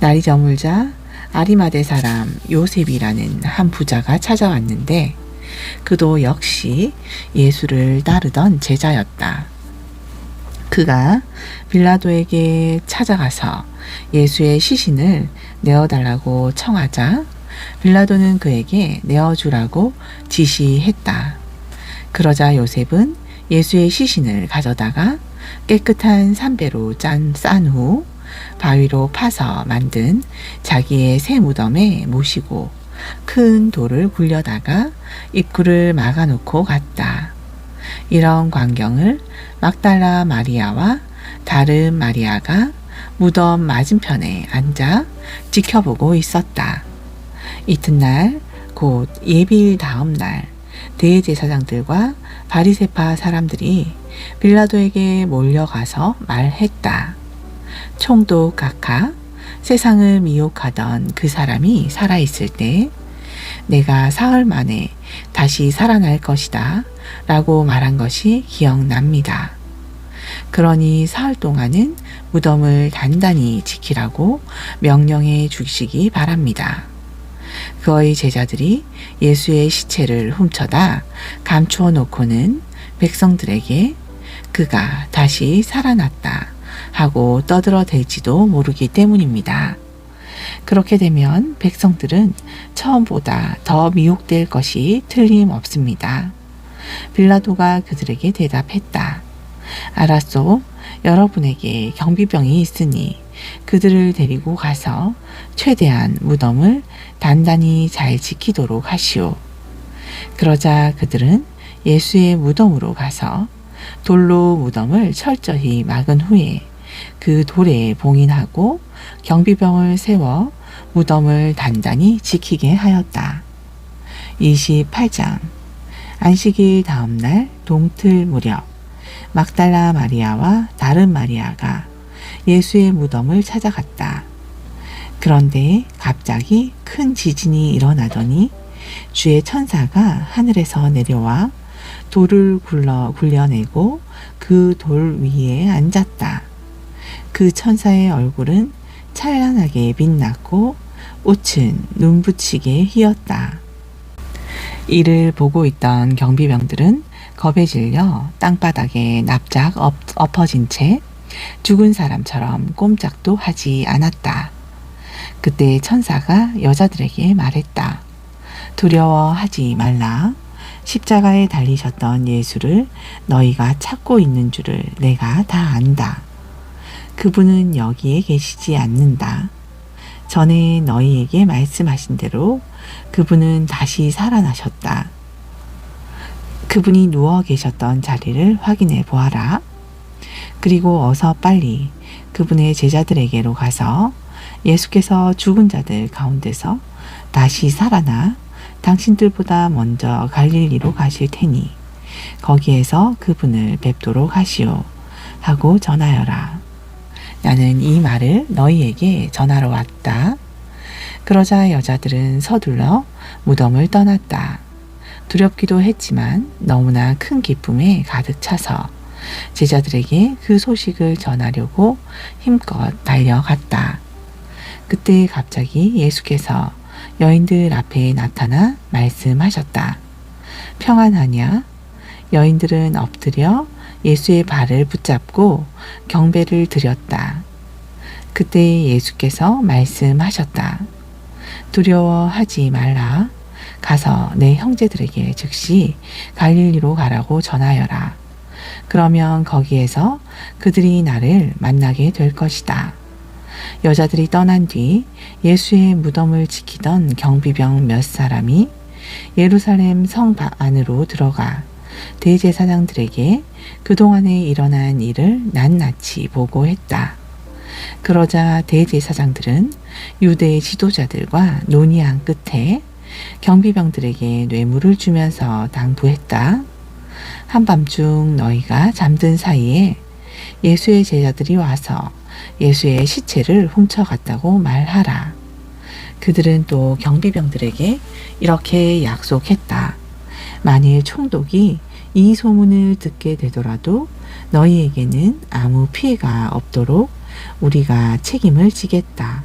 날이 저물자 아리마대 사람 요셉이라는 한 부자가 찾아왔는데 그도 역시 예수를 따르던 제자였다. 그가 빌라도에게 찾아가서 예수의 시신을 내어달라고 청하자 빌라도는 그에게 내어주라고 지시했다. 그러자 요셉은 예수의 시신을 가져다가 깨끗한 삼배로 싼 후 바위로 파서 만든 자기의 새 무덤에 모시고 큰 돌을 굴려다가 입구를 막아놓고 갔다. 이런 광경을 막달라 마리아와 다른 마리아가 무덤 맞은편에 앉아 지켜보고 있었다. 이튿날 곧 예비일 다음 날 대제사장들과 바리새파 사람들이 빌라도에게 몰려가서 말했다. 총독 각하, 세상을 미혹하던 그 사람이 살아있을 때 내가 사흘 만에 다시 살아날 것이다 라고 말한 것이 기억납니다. 그러니 사흘 동안은 무덤을 단단히 지키라고 명령해 주시기 바랍니다. 그의 제자들이 예수의 시체를 훔쳐다 감추어 놓고는 백성들에게 그가 다시 살아났다 하고 떠들어댈지도 모르기 때문입니다. 그렇게 되면 백성들은 처음보다 더 미혹될 것이 틀림없습니다. 빌라도가 그들에게 대답했다. 알았소. 여러분에게 경비병이 있으니 그들을 데리고 가서 최대한 무덤을 단단히 잘 지키도록 하시오. 그러자 그들은 예수의 무덤으로 가서 돌로 무덤을 철저히 막은 후에 그 돌에 봉인하고 경비병을 세워 무덤을 단단히 지키게 하였다. 28장 안식일 다음 날 동틀 무렵 막달라 마리아와 다른 마리아가 예수의 무덤을 찾아갔다. 그런데 갑자기 큰 지진이 일어나더니 주의 천사가 하늘에서 내려와 돌을 굴려내고 그 돌 위에 앉았다. 그 천사의 얼굴은 찬란하게 빛났고 옷은 눈부시게 희었다. 이를 보고 있던 경비병들은 겁에 질려 땅바닥에 납작 엎어진 채 죽은 사람처럼 꼼짝도 하지 않았다. 그때 천사가 여자들에게 말했다. 두려워하지 말라. 십자가에 달리셨던 예수를 너희가 찾고 있는 줄을 내가 다 안다. 그분은 여기에 계시지 않는다. 전에 너희에게 말씀하신 대로 그분은 다시 살아나셨다. 그분이 누워 계셨던 자리를 확인해 보아라. 그리고 어서 빨리 그분의 제자들에게로 가서 예수께서 죽은 자들 가운데서 다시 살아나 당신들보다 먼저 갈릴리로 가실 테니 거기에서 그분을 뵙도록 하시오 하고 전하여라. 나는 이 말을 너희에게 전하러 왔다. 그러자 여자들은 서둘러 무덤을 떠났다. 두렵기도 했지만 너무나 큰 기쁨에 가득 차서 제자들에게 그 소식을 전하려고 힘껏 달려갔다. 그때 갑자기 예수께서 여인들 앞에 나타나 말씀하셨다. 평안하냐? 여인들은 엎드려 예수의 발을 붙잡고 경배를 드렸다. 그때 예수께서 말씀하셨다. 두려워하지 말라. 가서 내 형제들에게 즉시 갈릴리로 가라고 전하여라. 그러면 거기에서 그들이 나를 만나게 될 것이다. 여자들이 떠난 뒤 예수의 무덤을 지키던 경비병 몇 사람이 예루살렘 성 안으로 들어가 대제사장들에게 그동안에 일어난 일을 낱낱이 보고했다. 그러자 대제사장들은 유대 지도자들과 논의한 끝에 경비병들에게 뇌물을 주면서 당부했다. 한밤중 너희가 잠든 사이에 예수의 제자들이 와서 예수의 시체를 훔쳐갔다고 말하라. 그들은 또 경비병들에게 이렇게 약속했다. 만일 총독이 이 소문을 듣게 되더라도 너희에게는 아무 피해가 없도록 우리가 책임을 지겠다.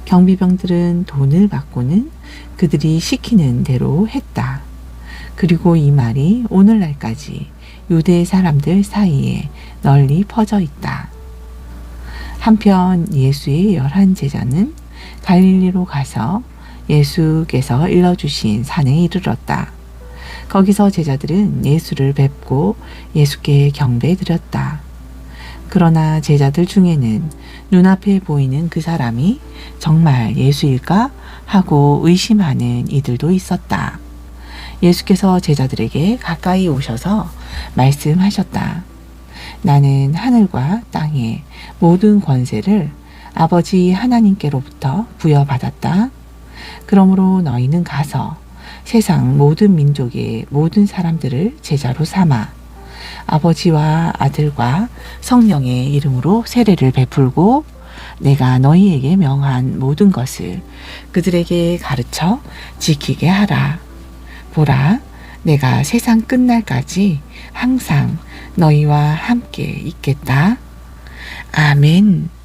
경비병들은 돈을 받고는 그들이 시키는 대로 했다. 그리고 이 말이 오늘날까지 유대 사람들 사이에 널리 퍼져 있다. 한편 예수의 11 제자는 갈릴리로 가서 예수께서 일러주신 산에 이르렀다. 거기서 제자들은 예수를 뵙고 예수께 경배드렸다. 그러나 제자들 중에는 눈앞에 보이는 그 사람이 정말 예수일까 하고 의심하는 이들도 있었다. 예수께서 제자들에게 가까이 오셔서 말씀하셨다. 나는 하늘과 땅의 모든 권세를 아버지 하나님께로부터 부여받았다. 그러므로 너희는 가서 세상 모든 민족의 모든 사람들을 제자로 삼아 아버지와 아들과 성령의 이름으로 세례를 베풀고 내가 너희에게 명한 모든 것을 그들에게 가르쳐 지키게 하라. 보라, 내가 세상 끝날까지 항상 너희와 함께 있겠다. 아멘.